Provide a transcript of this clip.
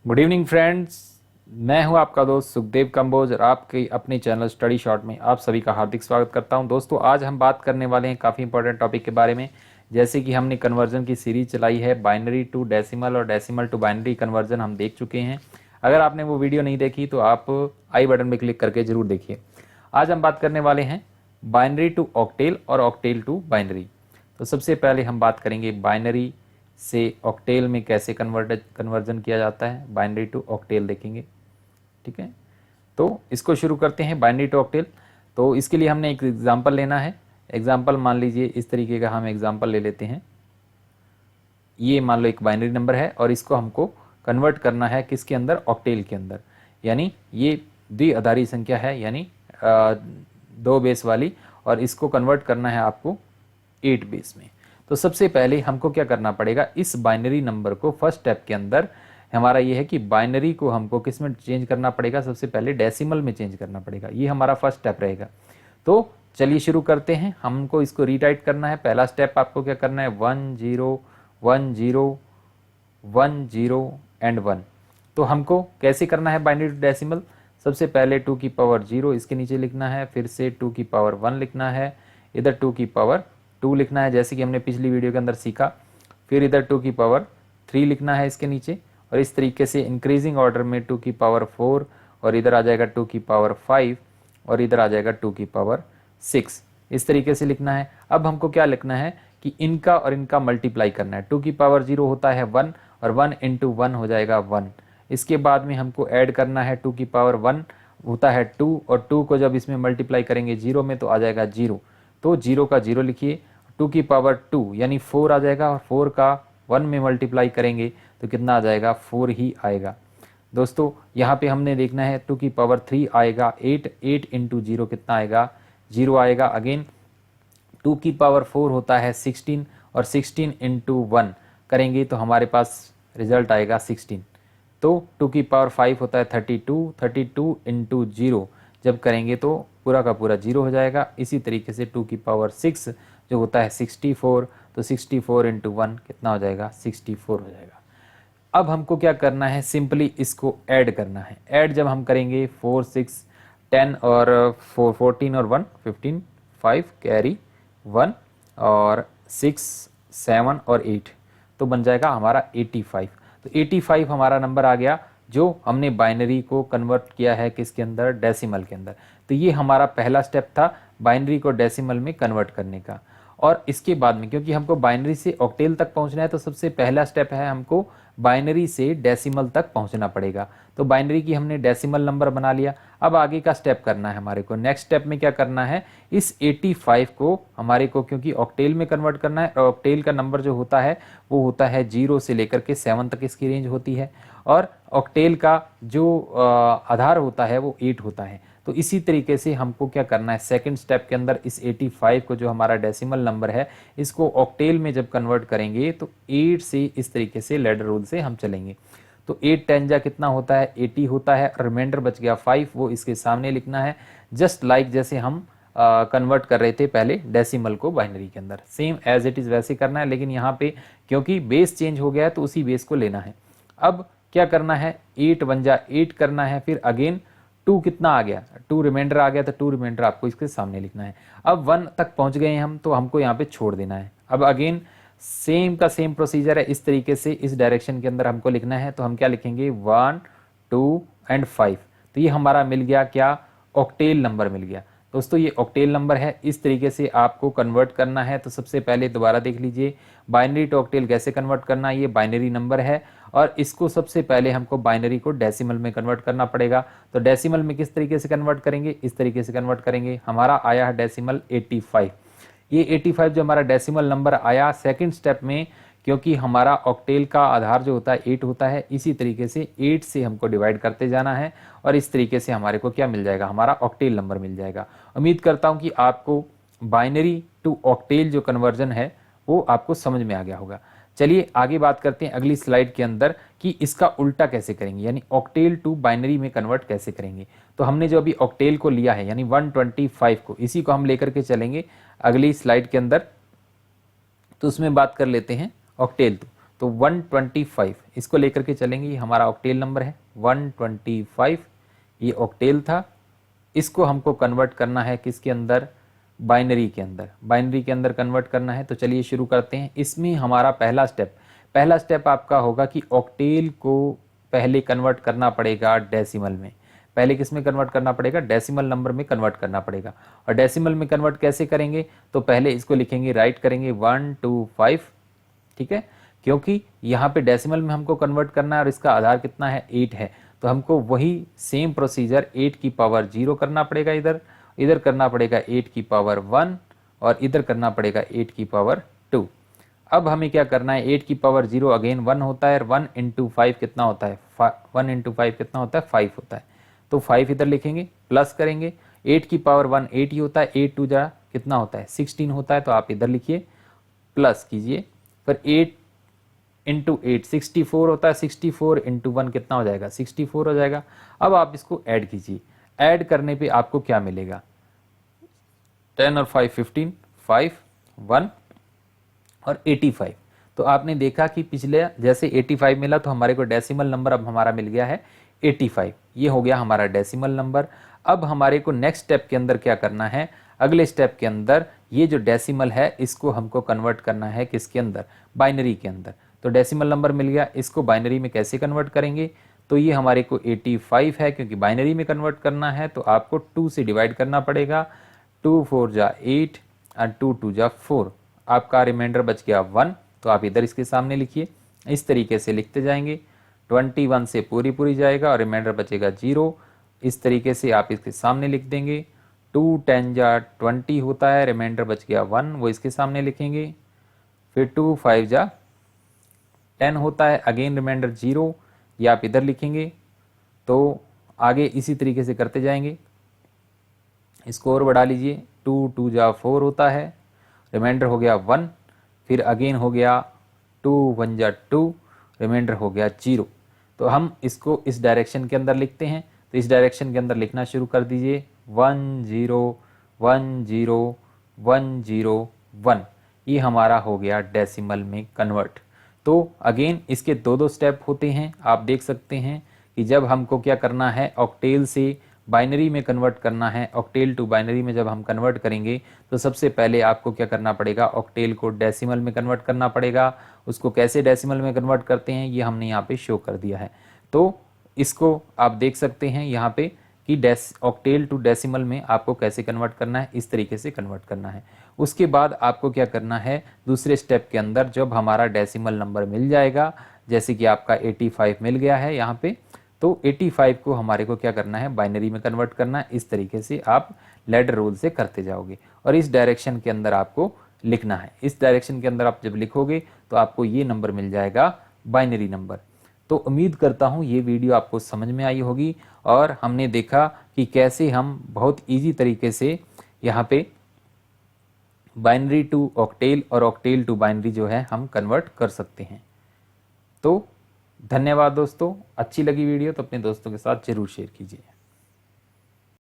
Good evening friends, मैं हूं आपका दोस्त सुखदेव कंबोज और आपके अपने चैनल स्टडी शॉर्ट में आप सभी का हार्दिक स्वागत करता हूं। दोस्तों, आज हम बात करने वाले हैं काफ़ी इंपॉर्टेंट टॉपिक के बारे में। जैसे कि हमने कन्वर्जन की सीरीज चलाई है, बाइनरी टू डेसिमल और डेसिमल टू बाइनरी कन्वर्जन हम देख चुके हैं। अगर आपने वो वीडियो नहीं देखी तो आप आई बटन में क्लिक करके ज़रूर देखिए। आज हम बात करने वाले हैं बाइनरी टू ऑक्टेल और ऑक्टेल टू बाइनरी। तो सबसे पहले हम बात करेंगे बाइनरी से ऑक्टेल में कैसे कन्वर्जन किया जाता है। बाइनरी टू ऑक्टेल देखेंगे, ठीक है। तो इसको शुरू करते हैं, बाइनरी टू ऑक्टेल। तो इसके लिए हमने एक एग्जांपल लेना है। एग्जांपल मान लीजिए इस तरीके का हम एग्जांपल ले लेते हैं। ये मान लो एक बाइनरी नंबर है और इसको हमको कन्वर्ट करना है किसके अंदर, ऑक्टेल के अंदर। यानी ये द्विआधारी संख्या है, यानी 2 बेस वाली, और इसको कन्वर्ट करना है आपको 8 बेस में। तो सबसे पहले हमको क्या करना पड़ेगा, इस बाइनरी नंबर को फर्स्ट स्टेप के अंदर हमारा ये है कि बाइनरी को हमको किस में चेंज करना पड़ेगा, सबसे पहले डेसिमल में चेंज करना पड़ेगा। ये हमारा फर्स्ट स्टेप रहेगा। तो चलिए शुरू करते हैं। हमको इसको रीटाइट करना है। पहला स्टेप आपको क्या करना है, 1 0 1 0 1 0 एंड 1। तो हमको कैसे करना है बाइनरी टू डेसिमल, सबसे पहले 2 की पावर 0 इसके नीचे लिखना है, फिर से 2 की पावर 1 लिखना है, इधर 2 की पावर 2 लिखना है जैसे कि हमने पिछली वीडियो के अंदर सीखा। फिर इधर 2 की पावर 3 लिखना है इसके नीचे, और इस तरीके से इंक्रीजिंग ऑर्डर में 2 की पावर 4, और इधर आ जाएगा 2 की पावर 5, और इधर आ जाएगा 2 की पावर 6। इस तरीके से लिखना है। अब हमको क्या लिखना है कि इनका और इनका मल्टीप्लाई करना है। 2 की पावर 0 होता है 1, और 1 इंटू 1 हो जाएगा 1। इसके बाद में हमको ऐड करना है 2 की पावर 1 होता है 2, और 2 को जब इसमें मल्टीप्लाई करेंगे 0 में तो आ जाएगा 0। तो 0 का 0 लिखिए। 2 की पावर 2 यानी 4 आ जाएगा, और 4 का 1 में मल्टीप्लाई करेंगे तो कितना आ जाएगा, 4 ही आएगा। दोस्तों यहाँ पे हमने देखना है 2 की पावर 3 आएगा 8, 8 इंटू 0 कितना आएगा, 0 आएगा। अगेन 2 की पावर 4 होता है 16, और 16 इंटू 1 करेंगे तो हमारे पास रिजल्ट आएगा 16। तो 2 की पावर 5 होता है 32, 32 इंटू 0 जब करेंगे तो पूरा का पूरा 0 हो जाएगा। इसी तरीके से 2 की पावर 6 जो होता है 64, तो 64 इंटू 1 कितना हो जाएगा, 64 हो जाएगा। अब हमको क्या करना है, सिंपली इसको ऐड करना है। ऐड जब हम करेंगे 4 6 10 और 4 14 और 1 15, 5 कैरी 1 और 6 7 और 8, तो बन जाएगा हमारा 85। तो 85 हमारा नंबर आ गया जो हमने बाइनरी को कन्वर्ट किया है किसके अंदर, डेसिमल के अंदर। तो ये हमारा पहला स्टेप था बाइनरी को डेसिमल में कन्वर्ट करने का। और इसके बाद में क्योंकि हमको बाइनरी से ऑक्टेल तक पहुंचना है, तो सबसे पहला स्टेप है हमको बाइनरी से डेसिमल तक पहुंचना पड़ेगा। तो बाइनरी की हमने डेसिमल नंबर बना लिया। अब आगे का स्टेप करना है हमारे को। नेक्स्ट स्टेप में क्या करना है, इस 85 को हमारे को क्योंकि ऑक्टेल में कन्वर्ट करना है, और ऑक्टेल का नंबर जो होता है वो होता है 0 से लेकर के 7 तक इसकी रेंज होती है, और ऑक्टेल का जो आधार होता है वो 8 होता है। तो इसी तरीके से हमको क्या करना है, सेकंड स्टेप के अंदर इस 85 को जो हमारा डेसिमल नंबर है इसको ऑक्टेल में जब कन्वर्ट करेंगे तो 8 से इस तरीके से लैडर रूल से हम चलेंगे। तो 8 10 जा कितना होता है, 80 होता है। रिमाइंडर बच गया 5, वो इसके सामने लिखना है, जस्ट लाइक जैसे हम कन्वर्ट कर रहे थे पहले डेसिमल को बाइनरी के अंदर, सेम एज इट इज़ वैसे करना है। लेकिन यहाँ पे क्योंकि बेस चेंज हो गया है तो उसी बेस को लेना है। अब क्या करना है, 8 1 जा 8 करना है, फिर अगेन 2 कितना आ गया, 2 रिमाइंडर आ गया, तो 2 रिमाइंडर आपको इसके सामने लिखना है। अब 1 तक पहुंच गए हम तो हमको यहाँ पे छोड़ देना है। अब अगेन सेम का सेम प्रोसीजर है, इस तरीके से इस डायरेक्शन के अंदर हमको लिखना है। तो हम क्या लिखेंगे, 1 2 एंड 5। तो ये हमारा मिल गया क्या, ऑक्टेल नंबर मिल गया। दोस्तों ये ऑक्टेल नंबर है, इस तरीके से आपको कन्वर्ट करना है। तो सबसे पहले दोबारा देख लीजिए, बाइनरी टू ऑक्टेल कैसे कन्वर्ट करना है। ये बाइनरी नंबर है और इसको सबसे पहले हमको बाइनरी को डेसिमल में कन्वर्ट करना पड़ेगा। तो डेसिमल में किस तरीके से कन्वर्ट करेंगे, इस तरीके से कन्वर्ट करेंगे। हमारा आया है डेसिमल 85। ये 85 जो हमारा डेसिमल नंबर आया सेकंड स्टेप में, क्योंकि हमारा ऑक्टेल का आधार जो होता है 8 होता है, इसी तरीके से 8 से हमको डिवाइड करते जाना है, और इस तरीके से हमारे को क्या मिल जाएगा, हमारा ऑक्टेल नंबर मिल जाएगा। उम्मीद करता हूं कि आपको बाइनरी टू ऑक्टेल जो कन्वर्जन है वो आपको समझ में आ गया होगा। चलिए आगे बात करते हैं अगली स्लाइड के अंदर कि इसका उल्टा कैसे करेंगे, यानी ऑक्टेल टू बाइनरी में कन्वर्ट कैसे करेंगे। तो हमने जो अभी ऑक्टेल को लिया है यानी 125 को, इसी को हम लेकर के चलेंगे अगली स्लाइड के अंदर। तो उसमें बात कर लेते हैं ऑक्टेल टू। तो 125 इसको लेकर के चलेंगे, ये हमारा ऑक्टेल नंबर है 125, ये ऑक्टेल था। इसको हमको कन्वर्ट करना है किसके अंदर, बाइनरी के अंदर, बाइनरी के अंदर कन्वर्ट करना है। तो चलिए शुरू करते हैं। इसमें हमारा पहला स्टेप आपका होगा कि ऑक्टेल को पहले कन्वर्ट करना पड़ेगा डेसिमल में। पहले किस में कन्वर्ट करना पड़ेगा, डेसिमल नंबर में कन्वर्ट करना पड़ेगा। और डेसिमल में कन्वर्ट कैसे करेंगे, तो पहले इसको लिखेंगे, राइट करेंगे 125, ठीक है, क्योंकि यहाँ पे डेसिमल में हमको कन्वर्ट करना है और इसका आधार कितना है, 8 है। तो हमको वही सेम प्रोसीजर 8 की पावर 0 करना पड़ेगा, इधर करना पड़ेगा 8 की पावर 1 और इधर करना पड़ेगा 8 की पावर 2। अब हमें क्या करना है, 8 की पावर 0 अगेन 1 होता है और 1 इंटू 5 कितना होता है, 1 इंटू 5 कितना होता है, 5 होता है। तो 5 इधर लिखेंगे, प्लस करेंगे, 8 की पावर 1 8 ही होता है, 8 टू जा कितना होता है, 16 होता है। तो आप इधर लिखिए, प्लस कीजिए, फिर 8 इंटू 8 64 होता है, 64 इंटू 1 कितना हो जाएगा, 64 हो जाएगा। अब आप इसको ऐड कीजिए, ऐड करने पे आपको क्या मिलेगा, 10 और 5 15, 5 1 और 85। तो आपने देखा कि पिछले जैसे 85 मिला तो हमारे को डेसिमल नंबर अब हमारा मिल गया है 85, ये हो गया हमारा डेसिमल नंबर। अब हमारे को नेक्स्ट स्टेप के अंदर क्या करना है, अगले स्टेप के अंदर ये जो डेसिमल है इसको हमको कन्वर्ट करना है किसके अंदर, बाइनरी के अंदर। तो डेसिमल नंबर मिल गया, इसको बाइनरी में कैसे कन्वर्ट करेंगे, तो ये हमारे को 85 है, क्योंकि बाइनरी में कन्वर्ट करना है तो आपको 2 से डिवाइड करना पड़ेगा, 2 4 जा 8 और 2 2 जा 4, आपका रिमाइंडर बच गया 1। तो आप इधर इसके सामने लिखिए, इस तरीके से लिखते जाएंगे, 21 से पूरी जाएगा और रिमाइंडर बचेगा 0। इस तरीके से आप इसके सामने लिख देंगे, 2 10 जा 20 होता है, रिमाइंडर बच गया 1, वो इसके सामने लिखेंगे। फिर 2 5 जा 10 होता है, अगेन रिमाइंडर 0, ये आप इधर लिखेंगे। तो आगे इसी तरीके से करते जाएंगे, इसको और बढ़ा लीजिए, 2 2 जा 4 होता है, रिमाइंडर हो गया 1, फिर अगेन हो गया 2 1 जा 2, रिमाइंडर हो गया 0। तो हम इसको इस डायरेक्शन के अंदर लिखते हैं, तो इस डायरेक्शन के अंदर लिखना शुरू कर दीजिए, 1 0 1 0 1 0 1, ये हमारा हो गया डेसिमल में कन्वर्ट। तो अगेन इसके दो स्टेप होते हैं, आप देख सकते हैं कि जब हमको क्या करना है, ऑक्टेल से बाइनरी में कन्वर्ट करना है, ऑक्टेल टू बाइनरी में जब हम कन्वर्ट करेंगे तो सबसे पहले आपको क्या करना पड़ेगा, ऑक्टेल को डेसिमल में कन्वर्ट करना पड़ेगा। उसको कैसे डेसिमल में कन्वर्ट करते हैं ये हमने यहाँ पे शो कर दिया है। तो इसको आप देख सकते हैं यहाँ पे कि ऑक्टेल टू डेसिमल में आपको कैसे कन्वर्ट करना है, इस तरीके से कन्वर्ट करना है। उसके बाद आपको क्या करना है, दूसरे स्टेप के अंदर जब हमारा डेसिमल नंबर मिल जाएगा, जैसे कि आपका 85 मिल गया है यहाँ पे, तो 85 को हमारे को क्या करना है, बाइनरी में कन्वर्ट करना है। इस तरीके से आप लैडर रूल से करते जाओगे और इस डायरेक्शन के अंदर आपको लिखना है। इस डायरेक्शन के अंदर आप जब लिखोगे तो आपको ये नंबर मिल जाएगा, बाइनरी नंबर। तो उम्मीद करता हूँ ये वीडियो आपको समझ में आई होगी और हमने देखा कि कैसे हम बहुत ईजी तरीके से यहाँ पे बाइनरी टू ऑक्टेल और ऑक्टेल टू बाइनरी जो है हम कन्वर्ट कर सकते हैं। तो धन्यवाद दोस्तों, अच्छी लगी वीडियो तो अपने दोस्तों के साथ जरूर शेयर कीजिए।